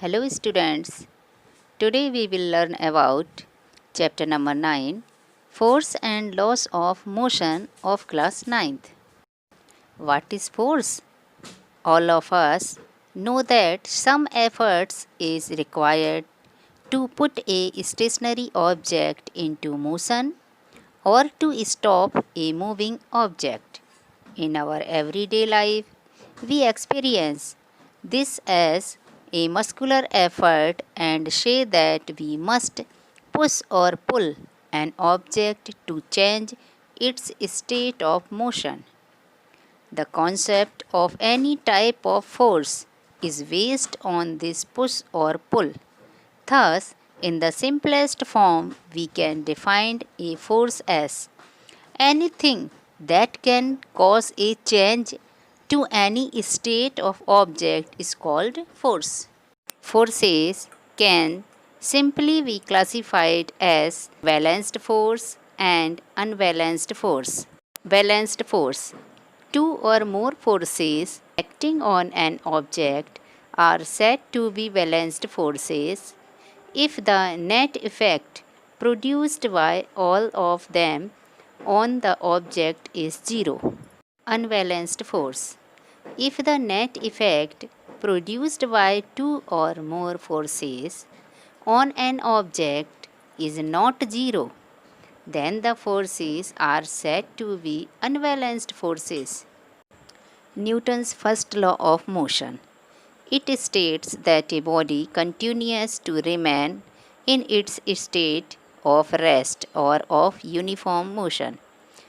Hello students, today we will learn about chapter number 9, Force and Laws of Motion of class 9th. What is force? All of us know that some efforts is required to put a stationary object into motion or to stop a moving object. In our everyday life, we experience this as a muscular effort and say that we must push or pull an object to change its state of motion. The concept of any type of force is based on this push or pull. Thus, in the simplest form, we can define a force as anything that can cause a change to any state of object is called force. Forces can simply be classified as balanced force and unbalanced force. Balanced force. Two or more forces acting on an object are said to be balanced forces if the net effect produced by all of them on the object is zero. Unbalanced force. If the net effect produced by two or more forces on an object is not zero, then the forces are said to be unbalanced forces. Newton's first law of motion. It states that a body continues to remain in its state of rest or of uniform motion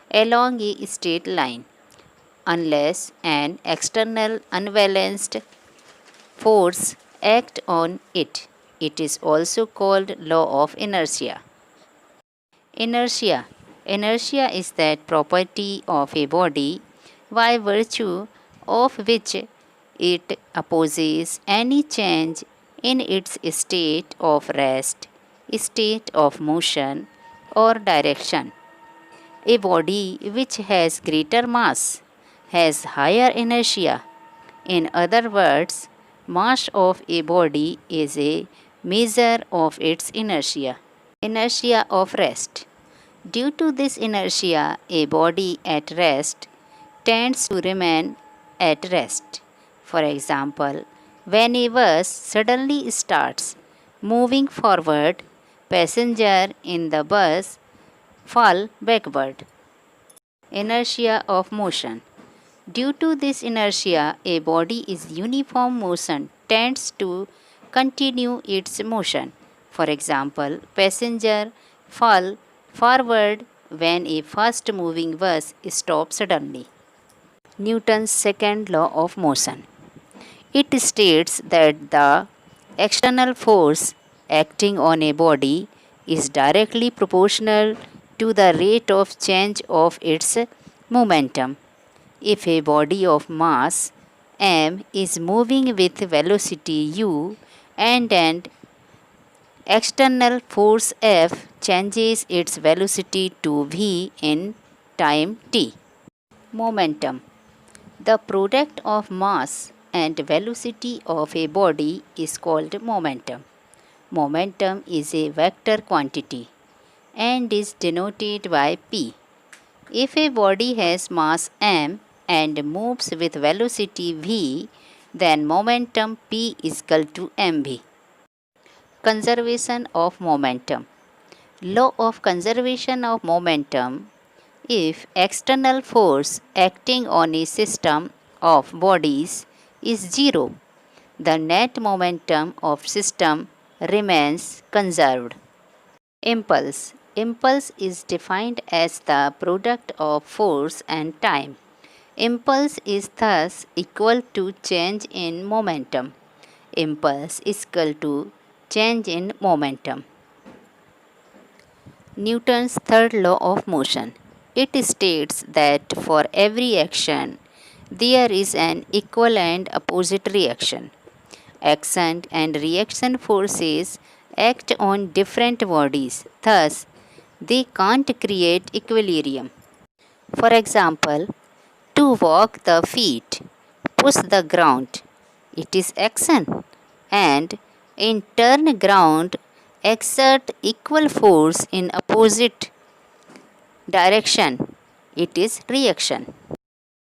along a straight line unless an external unbalanced force act on it. It is also called law of inertia. Inertia. Inertia is that property of a body by virtue of which it opposes any change in its state of rest, state of motion, or direction. A body which has greater mass has higher inertia. In other words, mass of a body is a measure of its inertia. Inertia of rest. Due to this inertia, a body at rest tends to remain at rest. For example, when a bus suddenly starts moving forward, passengers in the bus fall backward. Inertia of motion. Due to this inertia, a body is uniform motion tends to continue its motion. For example, passenger fall forward when a fast moving bus stops suddenly. Newton's second law of motion. It states that the external force acting on a body is directly proportional to the rate of change of its momentum. If a body of mass m is moving with velocity u and an external force F changes its velocity to v in time t. Momentum. The product of mass and velocity of a body is called momentum. Momentum is a vector quantity and is denoted by p. If a body has mass m and moves with velocity v, then momentum p is equal to mv. Conservation of momentum. Law of conservation of momentum. If external force acting on a system of bodies is zero, the net momentum of system remains conserved. Impulse. Impulse is defined as the product of force and time. Impulse is thus equal to change in momentum. Impulse is equal to change in momentum. Newton's third law of motion. It states that for every action, there is an equal and opposite reaction. Action and reaction forces act on different bodies, thus, they can't create equilibrium. For example, to walk the feet, push the ground, it is action, and in turn ground exert equal force in opposite direction, it is reaction.